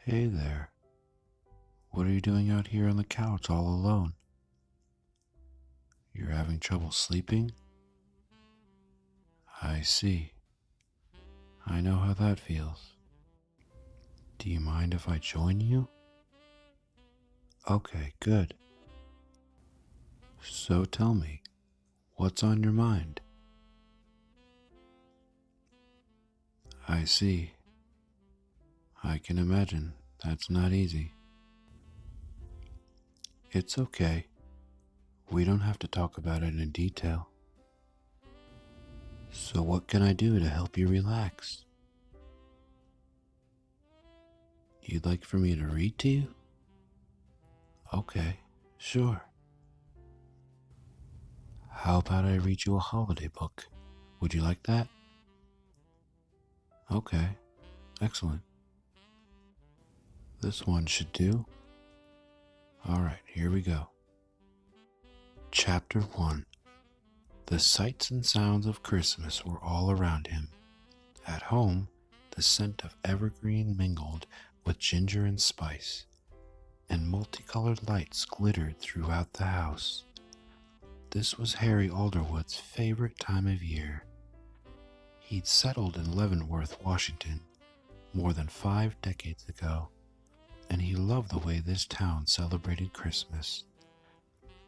Hey there. What are you doing out here on the couch all alone? You're having trouble sleeping? I see. I know how that feels. Do you mind if I join you? Okay, good. So tell me, what's on your mind? I see. I can imagine. That's not easy. It's okay. We don't have to talk about it in detail. So what can I do to help you relax? You'd like for me to read to you? Okay, sure. How about I read you a holiday book? Would you like that? Okay, excellent. This one should do. Alright, here we go. Chapter 1. The sights and sounds of Christmas were all around him. At home, the scent of evergreen mingled with ginger and spice, and multicolored lights glittered throughout the house. This was Harry Alderwood's favorite time of year. He'd settled in Leavenworth, Washington, more than 5 decades ago, and he loved the way this town celebrated Christmas.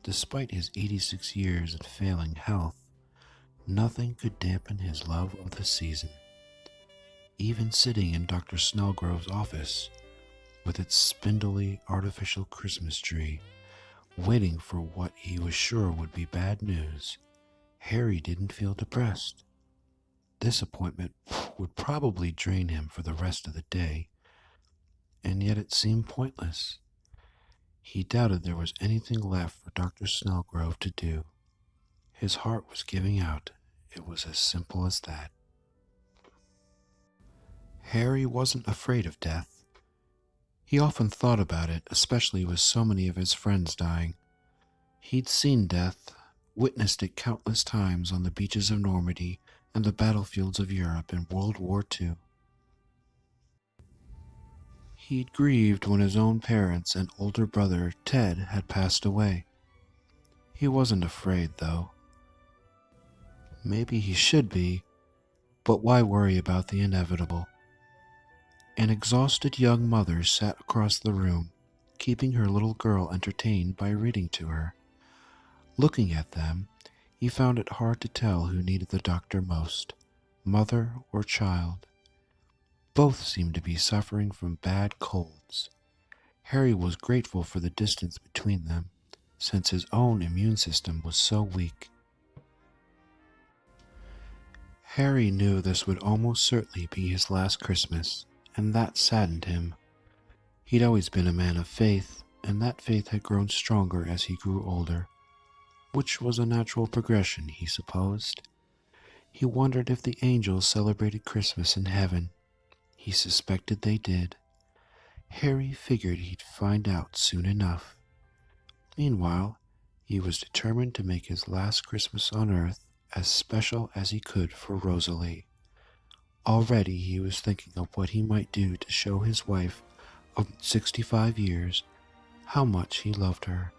Despite his 86 years and failing health, nothing could dampen his love of the season. Even sitting in Dr. Snellgrove's office, with its spindly artificial Christmas tree, waiting for what he was sure would be bad news, Harry didn't feel depressed. This appointment would probably drain him for the rest of the day, and yet it seemed pointless. He doubted there was anything left for Dr. Snellgrove to do. His heart was giving out. It was as simple as that. Harry wasn't afraid of death. He often thought about it, especially with so many of his friends dying. He'd seen death, witnessed it countless times on the beaches of Normandy and the battlefields of Europe in World War II. He'd grieved when his own parents and older brother, Ted, had passed away. He wasn't afraid, though. Maybe he should be, but why worry about the inevitable? An exhausted young mother sat across the room, keeping her little girl entertained by reading to her. Looking at them, he found it hard to tell who needed the doctor most, mother or child. Both seemed to be suffering from bad colds. Harry was grateful for the distance between them, since his own immune system was so weak. Harry knew this would almost certainly be his last Christmas, and that saddened him. He'd always been a man of faith, and that faith had grown stronger as he grew older, which was a natural progression, he supposed. He wondered if the angels celebrated Christmas in heaven. He suspected they did. Harry figured he'd find out soon enough. Meanwhile, he was determined to make his last Christmas on Earth as special as he could for Rosalie. Already he was thinking of what he might do to show his wife of 65 years how much he loved her.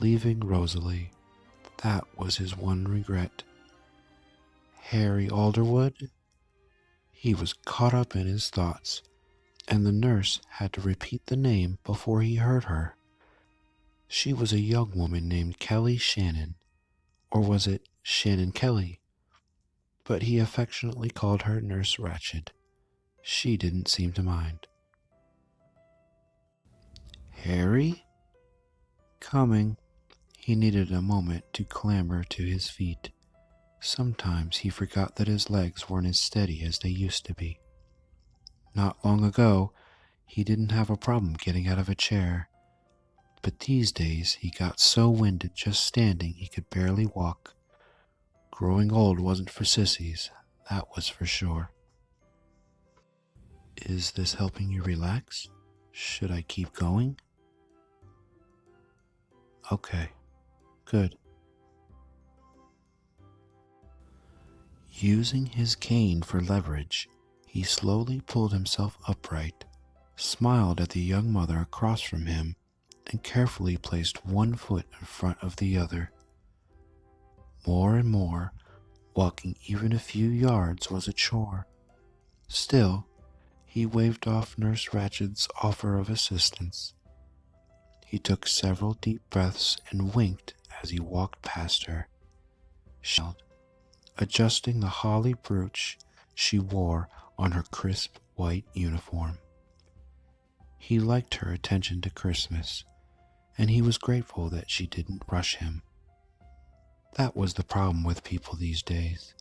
Leaving Rosalie, that was his one regret. Harry Alderwood? He was caught up in his thoughts, and the nurse had to repeat the name before he heard her. She was a young woman named Kelly Shannon, or was it Shannon Kelly? But he affectionately called her Nurse Ratched. She didn't seem to mind. Harry? Coming. He needed a moment to clamber to his feet. Sometimes he forgot that his legs weren't as steady as they used to be. Not long ago, he didn't have a problem getting out of a chair, but these days he got so winded just standing he could barely walk. Growing old wasn't for sissies, that was for sure. Is this helping you relax? Should I keep going? Okay, good. Using his cane for leverage, he slowly pulled himself upright. smiled at the young mother across from him, and carefully placed one foot in front of the other. More and more, walking even a few yards was a chore. Still, he waved off Nurse Ratched's offer of assistance. He took several deep breaths and winked as he walked past her. She smiled, adjusting the holly brooch she wore on her crisp white uniform. He liked her attention to Christmas, and he was grateful that she didn't rush him. That was the problem with people these days.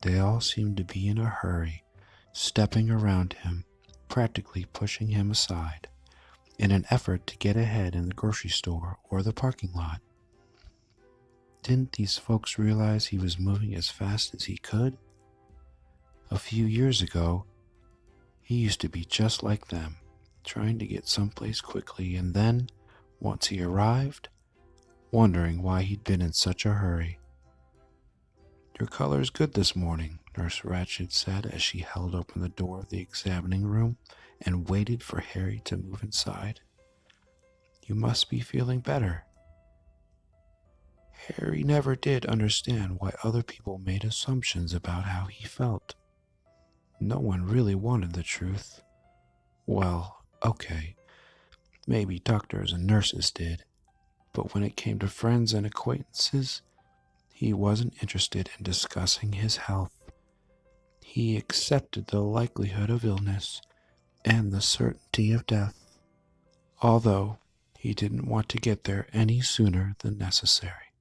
They all seemed to be in a hurry, stepping around him, practically pushing him aside, in an effort to get ahead in the grocery store or the parking lot. Didn't these folks realize he was moving as fast as he could? A few years ago, he used to be just like them, trying to get someplace quickly, and then, once he arrived, wondering why he'd been in such a hurry. "Your color's good this morning," Nurse Ratched said as she held open the door of the examining room and waited for Harry to move inside. "You must be feeling better." Harry never did understand why other people made assumptions about how he felt. No one really wanted the truth. Well, okay, maybe doctors and nurses did, but when it came to friends and acquaintances, he wasn't interested in discussing his health. He accepted the likelihood of illness and the certainty of death, although he didn't want to get there any sooner than necessary.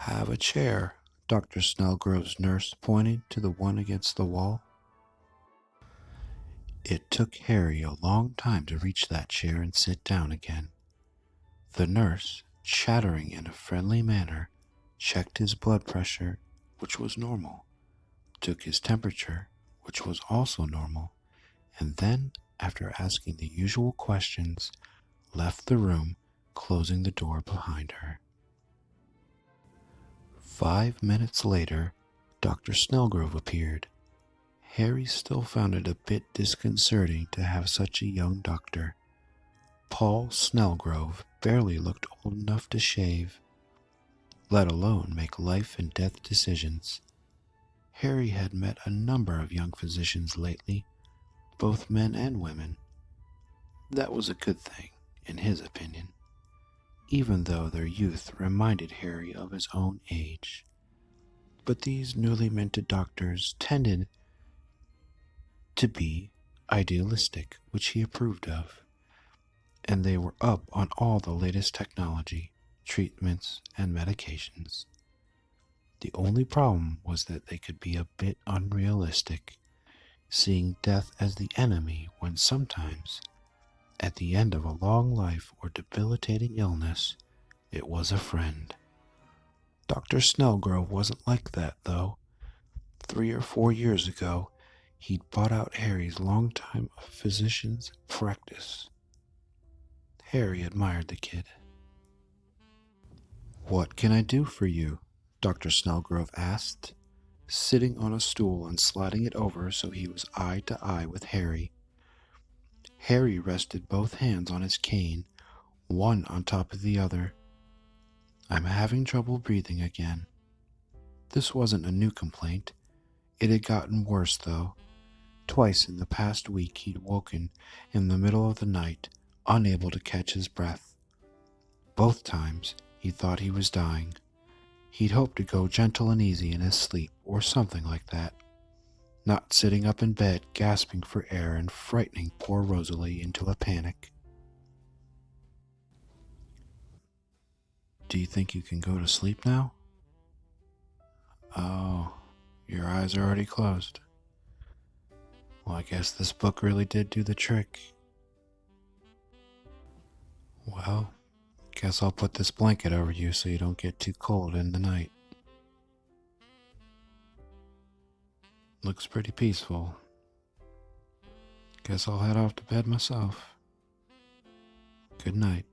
"Have a chair," Dr. Snellgrove's nurse pointed to the one against the wall. It took Harry a long time to reach that chair and sit down again. The nurse, chattering in a friendly manner, checked his blood pressure, which was normal, took his temperature, which was also normal, and then, after asking the usual questions, left the room, closing the door behind her. 5 minutes later, Dr. Snellgrove appeared. Harry still found it a bit disconcerting to have such a young doctor. Paul Snellgrove barely looked old enough to shave, let alone make life and death decisions. Harry had met a number of young physicians lately, both men and women. That was a good thing, in his opinion, even though their youth reminded Harry of his own age. But these newly minted doctors tended to be idealistic, which he approved of, and they were up on all the latest technology, treatments, and medications. The only problem was that they could be a bit unrealistic, seeing death as the enemy when sometimes, at the end of a long life or debilitating illness, it was a friend. Dr. Snellgrove wasn't like that, though. 3 or 4 years ago, he'd bought out Harry's longtime physician's practice. Harry admired the kid. "What can I do for you?" Dr. Snellgrove asked, sitting on a stool and sliding it over so he was eye to eye with Harry. Harry rested both hands on his cane, one on top of the other. "I'm having trouble breathing again." This wasn't a new complaint. It had gotten worse, though. Twice in the past week he'd woken in the middle of the night, unable to catch his breath. Both times he thought he was dying. He'd hoped to go gentle and easy in his sleep, or something like that, not sitting up in bed gasping for air and frightening poor Rosalie into a panic. "Do you think you can go to sleep now?" "Oh, your eyes are already closed. Well, I guess this book really did do the trick." "Well, guess I'll put this blanket over you so you don't get too cold in the night." "Looks pretty peaceful. Guess I'll head off to bed myself. Good night."